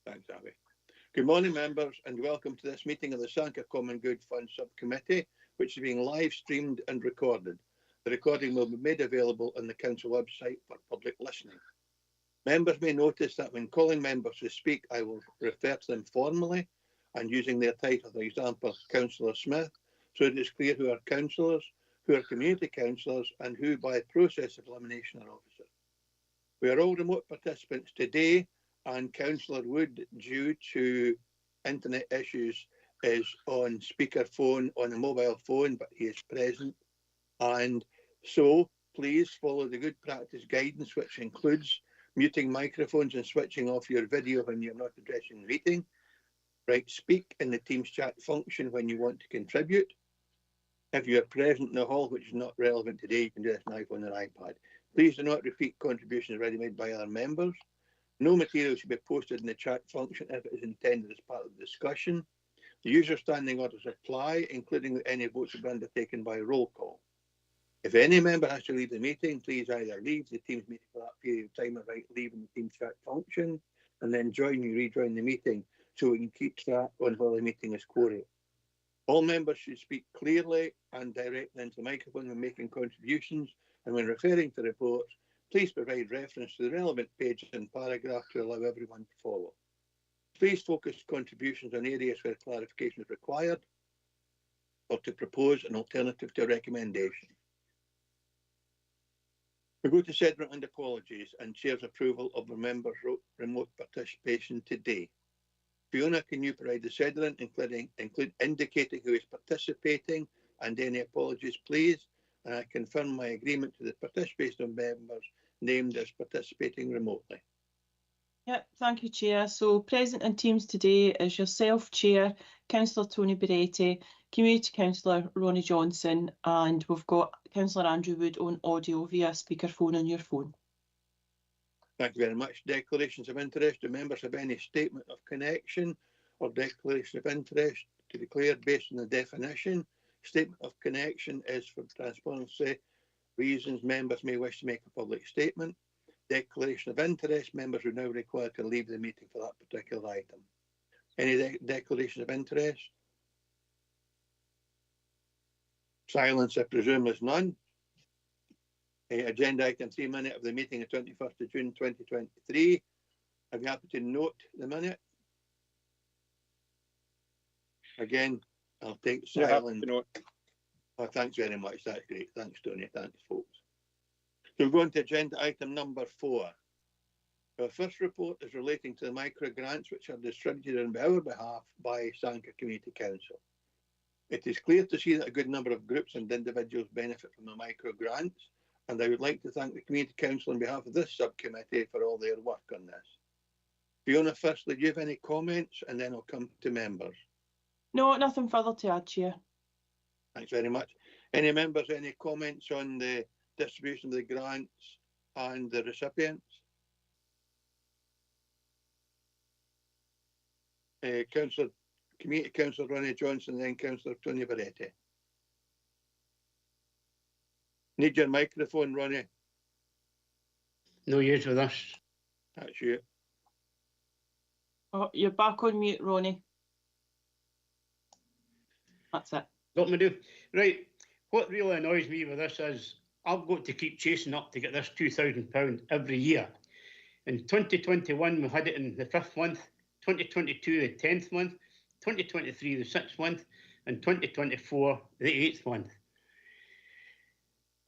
Thanks, Abby. Good morning, members, and welcome to this meeting of the Sanquhar Common Good Fund Subcommittee, which is being live streamed and recorded. The recording will be made available on the Council website for public listening. Members may notice that when calling members to speak, I will refer to them formally and using their title, for example, Councillor Smith, so it is clear who are councillors, who are community councillors, and who, by process of elimination, are officers. We are all remote participants today, and Councillor Wood, due to internet issues, is on speakerphone on a mobile phone, but he is present. And so please follow the good practice guidance, which includes muting microphones and switching off your video when you're not addressing the meeting. Right, speak in the Teams chat function when you want to contribute. If you are present in the hall, which is not relevant today, you can do this on iPhone or iPad. Please do not repeat contributions already made by other members. No material should be posted in the chat function if it is intended as part of the discussion. The usual standing orders apply, including that any votes will be undertaken by roll call. If any member has to leave the meeting, please either leave the Teams meeting for that period of time or right leaving the Teams chat function and then rejoin the meeting so we can keep track on while the meeting is quorate. All members should speak clearly and directly into the microphone when making contributions, and when referring to reports, please provide reference to the relevant page and paragraph to allow everyone to follow. Please focus contributions on areas where clarification is required or to propose an alternative to a recommendation. We go to Sedgwick and apologies and Chair's approval of the members' remote participation today. Fiona, can you provide the Sedgwick, include indicating who is participating and any apologies, please? And I confirm my agreement to the participation of members named as participating remotely. Yep, thank you, Chair. So present in Teams today is yourself, Chair, Councillor Tony Beretti, Community Councillor Ronnie Johnson, and we've got Councillor Andrew Wood on audio via speakerphone on your phone. Thank you very much. Declarations of interest. Do members have any statement of connection or declaration of interest to declare based on the definition? Statement of connection is for transparency reasons. Members may wish to make a public statement. Declaration of interest. Members are now required to leave the meeting for that particular item. Any declaration of interest? Silence, I presume, is none. Agenda item 3, minute of the meeting of 21st of June 2023. I'd be happy to note the minute. Again, I'll take silence. Oh, thanks very much. That's great. Thanks, Tony. Thanks, folks. So we're going to agenda item number 4. Our first report is relating to the micro grants which are distributed on our behalf by Sanquhar Community Council. It is clear to see that a good number of groups and individuals benefit from the micro grants, and I would like to thank the Community Council on behalf of this subcommittee for all their work on this. Fiona, firstly, do you have any comments? And then I'll come to members. No, nothing further to add, Chair. Thanks very much. Any members, any comments on the distribution of the grants and the recipients? Community Councillor Ronnie Johnson, then Councillor Tony Beretti. Need your microphone, Ronnie. No use with us. That's you. Oh, you're back on mute, Ronnie. That's it. Got me do. Right. What really annoys me with this is I've got to keep chasing up to get this £2,000 every year. In 2021, we had it in the 5th month, 2022, the 10th month, 2023, the 6th month, and 2024, the 8th month.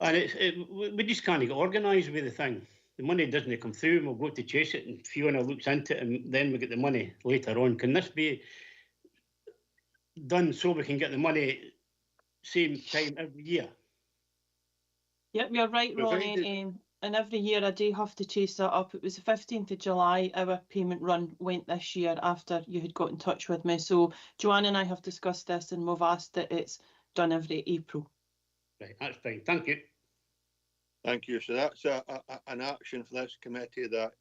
And we just can't get organised with the thing. The money doesn't come through, and we'll go to chase it, and Fiona looks into it, and then we get the money later on. Can this be done so we can get the money same time every year? Yep, you're right, Ronnie. And every year I do have to chase that up. It was the 15th of July, our payment run went this year after you had got in touch with me. So Joanne and I have discussed this, and we've asked that it's done every April. Right, that's fine. Thank you. Thank you. So that's an action for this committee that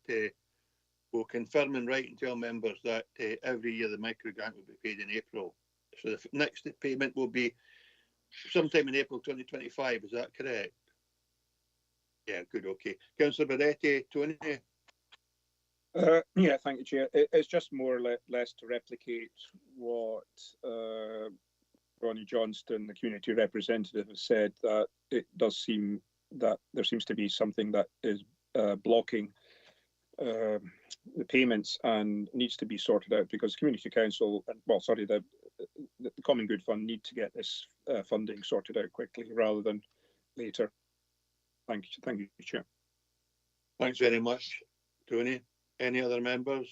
will confirm and write and tell members that every year the micro grant will be paid in April. So the next payment will be sometime in April 2025. Is that correct? Yeah, good. Okay. Councillor Beretti, Tony. Yeah, thank you, Chair. It's just more or less to replicate what Ronnie Johnston, the community representative, has said, that it does seem that there seems to be something that is blocking the payments and needs to be sorted out, because Community Council, the Common Good Fund need to get this funding sorted out quickly rather than later. Thank you, Chair. Thanks very much, Tony. Any other members?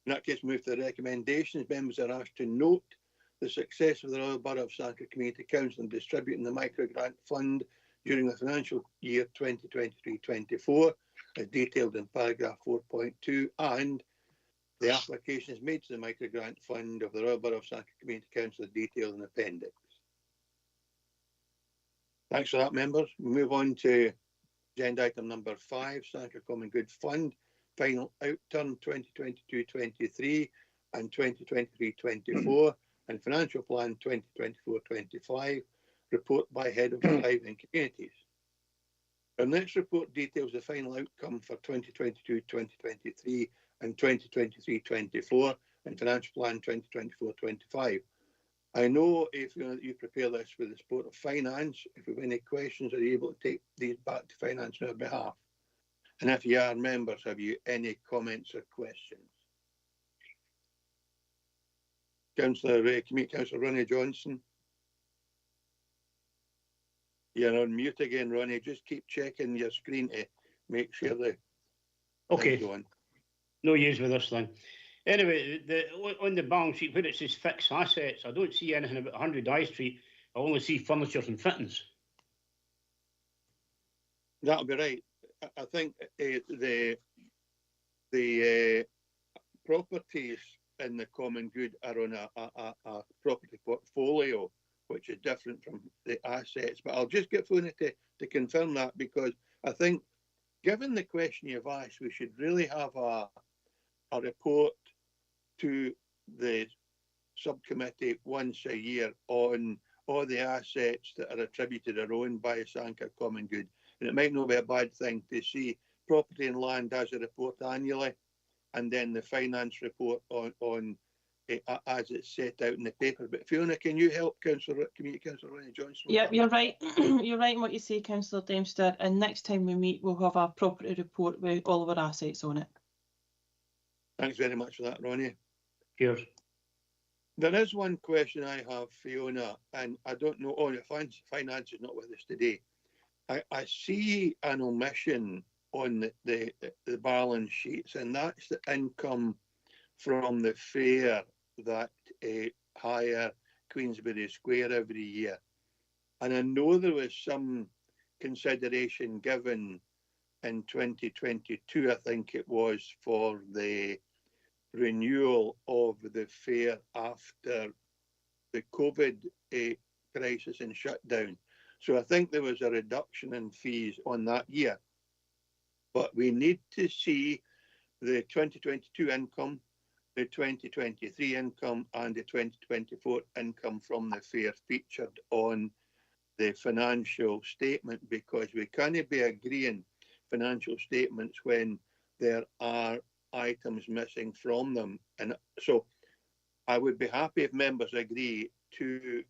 In that case, move to the recommendations. Members are asked to note the success of the Royal Borough of Sanquhar Community Council in distributing the micro-grant fund during the financial year 2023-24, as detailed in paragraph 4.2, and the applications made to the micro-grant fund of the Royal Borough of Sanquhar Community Council as detailed in the appendix. Thanks for that, members. We move on to agenda item number 5, Sanquhar Common Good Fund, final outturn 2022-23 and 2023-24, and financial plan 2024-25, report by Head of Thriving Communities. Our next report details the final outcome for 2022-2023 and 2023-24, and financial plan 2024-25. I know if you prepare this with the support of finance, if you have any questions, are you able to take these back to finance on our behalf? And if you are members, have you any comments or questions? Community Councillor Ronnie Johnson. You're on mute again, Ronnie. Just keep checking your screen to make sure that. Okay. No use with this thing. Anyway, on the balance sheet where it says fixed assets, I don't see anything about 100 High Street. I only see furniture and fittings. That'll be right. I think the properties in the Common Good are on a property portfolio, which is different from the assets. But I'll just get Fiona to confirm that, because I think, given the question you've asked, we should really have a report to the subcommittee once a year on all the assets that are attributed or owned by Sanquhar Common Good. And it might not be a bad thing to see property and land as a report annually, and then the finance report on as it's set out in the paper. But Fiona, can you help Community Councillor Ronnie Johnson? Yep, you're right. You're right in what you say, Councillor Dempster. And next time we meet, we'll have a property report with all of our assets on it. Thanks very much for that, Ronnie. Cheers. There is one question I have, Fiona, and I don't know, finance is not with us today. I see an omission on the balance sheets, and that's the income from the fair that hire Queensberry Square every year. And I know there was some consideration given in 2022, I think it was, for the renewal of the fair after the COVID crisis and shutdown. So I think there was a reduction in fees on that year. But we need to see the 2022 income, the 2023 income, and the 2024 income from the fair featured on the financial statement, because we can't be agreeing financial statements when there are items missing from them. And so I would be happy if members agree to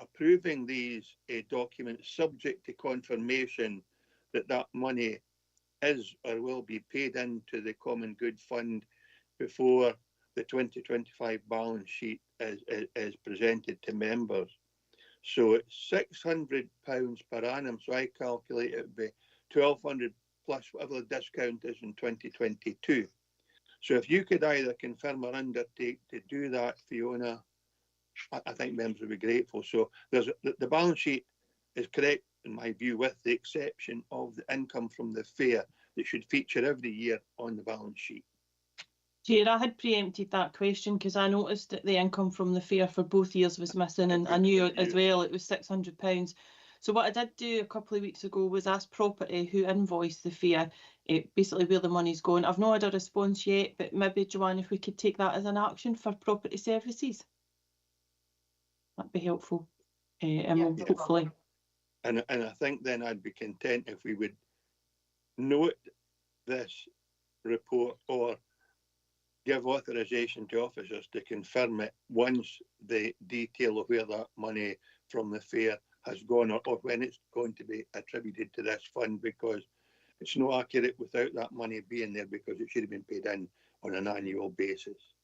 approving these documents subject to confirmation that that money is or will be paid into the Common Good Fund before the 2025 balance sheet is presented to members. So it's £600 per annum. So I calculate it would be £1,200 plus whatever the discount is in 2022. So if you could either confirm or undertake to do that, Fiona, I think members would be grateful. So there's the balance sheet is correct in my view, with the exception of the income from the fair that should feature every year on the balance sheet. Chair, I had preempted that question because I noticed that the income from the fair for both years was missing, and I knew as well it was £600. So what I did do a couple of weeks ago was ask property who invoiced the fair, basically where the money's going. I've not had a response yet, but maybe, Joanne, if we could take that as an action for property services, that'd be helpful. And we'll hopefully. And I think then I'd be content if we would note this report or give authorisation to officers to confirm it once the detail of where that money from the fair has gone or when it's going to be attributed to this fund, because it's not accurate without that money being there, because it should have been paid in on an annual basis.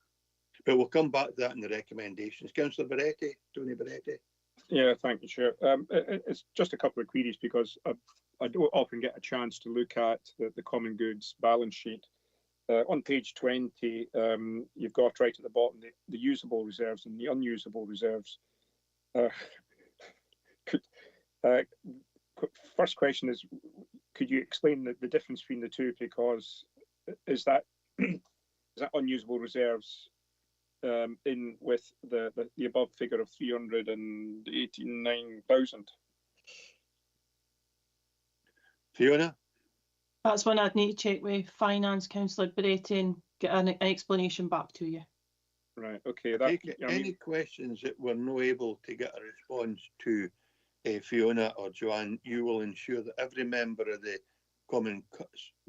But we'll come back to that in the recommendations. Councillor Beretti, Tony Beretti. Yeah, thank you, Chair. It's just a couple of queries because I don't often get a chance to look at the Common Goods balance sheet. On page 20, you've got right at the bottom the usable reserves and the unusable reserves. First question is, could you explain the difference between the two? Because is that unusable reserves in with the above figure of 389,000? Fiona? That's one I'd need to check with Finance, Councillor Beretti, and get an explanation back to you. Right, okay. Any questions that we're not able to get a response to, Fiona or Joanne, you will ensure that every member of the Common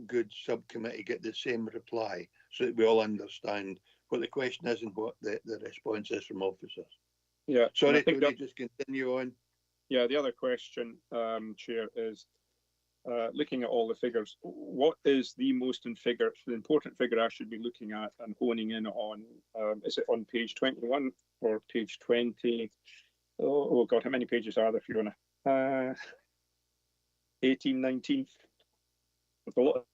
Goods Subcommittee get the same reply, so that we all understand what the question is and what the response is from officers. Yeah. Sorry, Tony, just continue on. Yeah, the other question, Chair, is looking at all the figures, what is the most important figure I should be looking at and honing in on? Is it on page 21 or page 20? Oh God, how many pages are there, Fiona? 18, 19? There's a lot.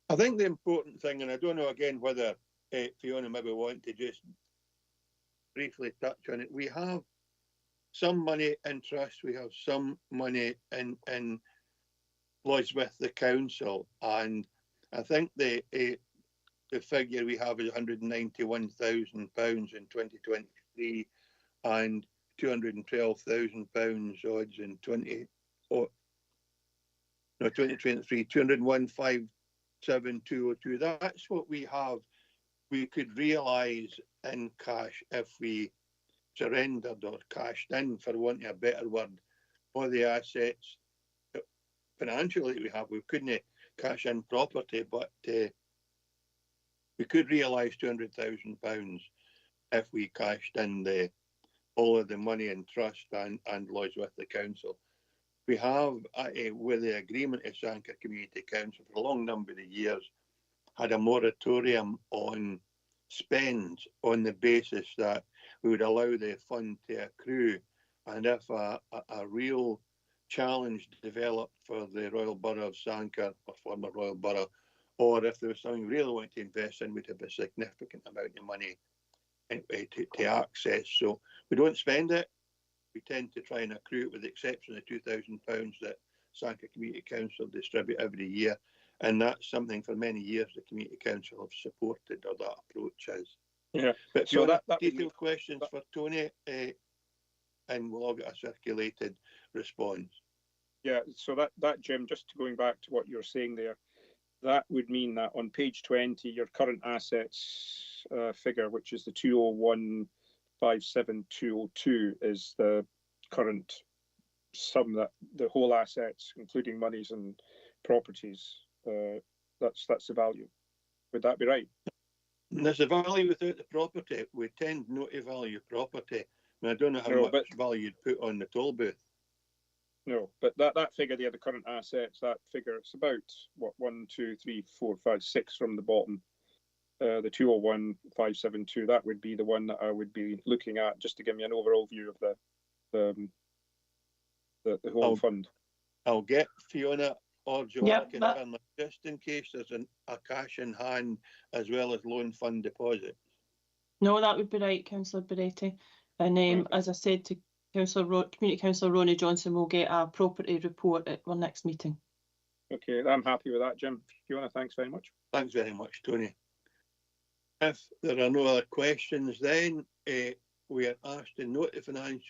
I think the important thing, and I don't know again whether Fiona maybe want to just briefly touch on it. We have some money in trust, we have some money in lodged with the council, and I think the figure we have is £191,000 in 2023 and £212,000 odds in 2023, 201,57202. That's what we have. We could realise in cash if we surrendered or cashed in, for want of a better word, all the assets financially we have. We couldn't cash in property, but we could realise £200,000 if we cashed in all of the money in trust and lodged with the council. We have, with the agreement of Sanquhar Community Council for a long number of years, had a moratorium on spends on the basis that we would allow the fund to accrue, and if a real challenge developed for the Royal Borough of Sanquhar, or former Royal Borough, or if there was something we really wanted to invest in, we'd have a significant amount of money to access. So we don't spend it. We tend to try and accrue it, with the exception of £2,000 that Sanquhar Community Council distribute every year. And that's something for many years the Community Council have supported, or that approach is. Yeah. But so that detailed questions for Tony, and we'll all get a circulated response. Yeah, so that Jim, just going back to what you're saying there, that would mean that on page 20, your current assets figure, which is the 201,57202, is the current sum, that the whole assets, including monies and properties, that's the value. Would that be right? There's a value without the property. We tend not to value property. I don't know how much value you'd put on the toll booth. No, but that figure there, the current assets, that figure, it's about, what, 1, 2, 3, 4, 5, 6 from the bottom. The 201,572, that would be the one that I would be looking at, just to give me an overall view of the whole fund. I'll get Fiona or Joanne just in case there's a cash in hand as well as loan fund deposits. No, that would be right, Councillor Beretti. And as I said to Community Councillor Ronnie Johnson, we'll get a property report at our next meeting. Okay, I'm happy with that, Jim. Fiona, thanks very much. Thanks very much, Tony. If there are no other questions, then we are asked to note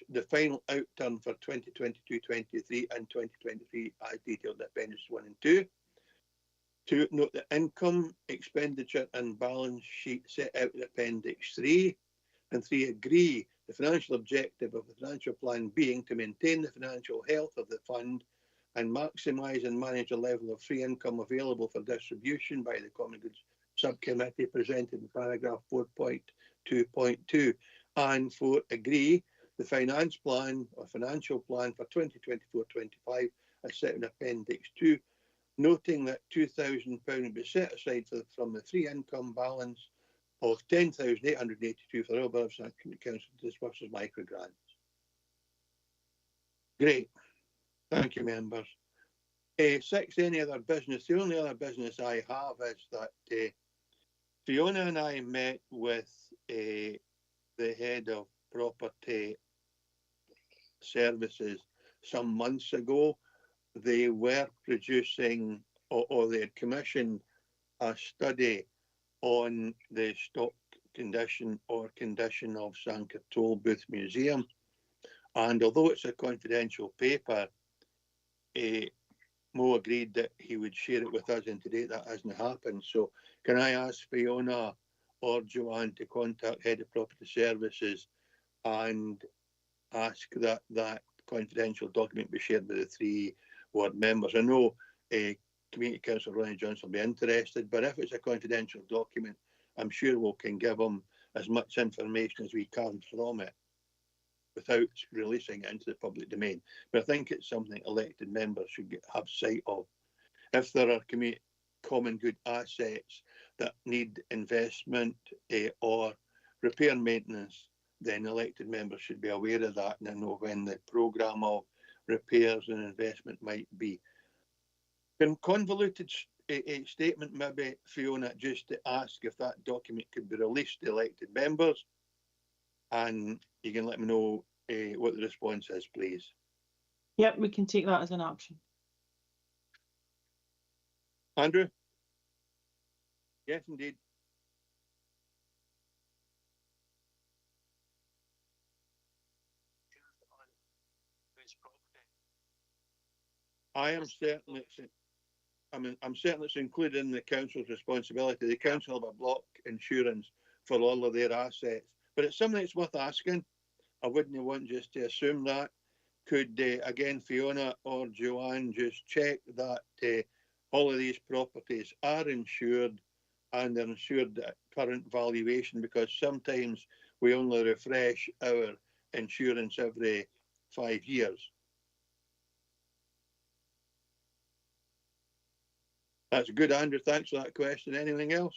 the final outturn for 2022-23 and 2023 as detailed in Appendices 1 and 2. To note the income, expenditure and balance sheet set out in Appendix 3. And 3, agree the financial objective of the financial plan being to maintain the financial health of the fund and maximise and manage the level of free income available for distribution by the Common Goods Subcommittee presented in paragraph 4.2.2. And 4, agree the finance plan or financial plan for 2024-25 as set in Appendix 2, noting that £2,000 will be set aside from the free income balance of 10,882 for all boroughs and council disburses microgrants. Great. Thank you, members. 6, any other business? The only other business I have is that Fiona and I met with the head of property services some months ago. They were producing, or they had commissioned a study on the stock condition or condition of Sanquhar Toll Booth Museum. And although it's a confidential paper, Mo agreed that he would share it with us, and today that hasn't happened. So can I ask Fiona or Joanne to contact Head of Property Services and ask that that confidential document be shared with the 3 ward members? I know Community Councillor Ronnie Johnson will be interested, but if it's a confidential document, I'm sure we can give them as much information as we can from it without releasing it into the public domain. But I think it's something elected members should have sight of. If there are common good assets that need investment or repair and maintenance, then elected members should be aware of that and know when the programme of repairs and investment might be. In convoluted statement, maybe, Fiona, just to ask if that document could be released to elected members, and you can let me know what the response is, please. Yep, we can take that as an option. Andrew? Yes, indeed. I'm certainly it's included in the council's responsibility. The council have a block insurance for all of their assets, but it's something that's worth asking. I wouldn't want just to assume that. Could again Fiona or Joanne just check that all of these properties are insured and they're insured at current valuation, because sometimes we only refresh our insurance every 5 years. That's good, Andrew. Thanks for that question. Anything else?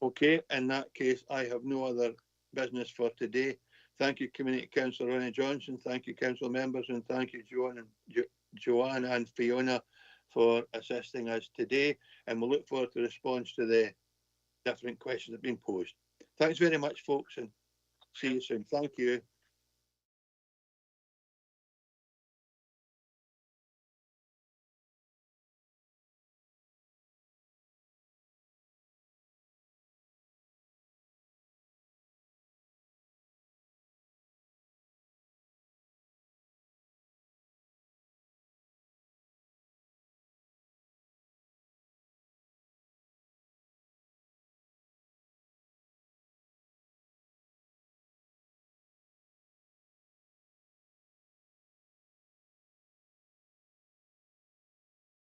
No. Okay, in that case, I have no other business for today. Thank you, Community Councillor Ronnie Johnson. Thank you, council members, and thank you, Joanne and Fiona, for assisting us today. And we'll look forward to response to the different questions that have been posed. Thanks very much, folks, and see you soon. Thank you.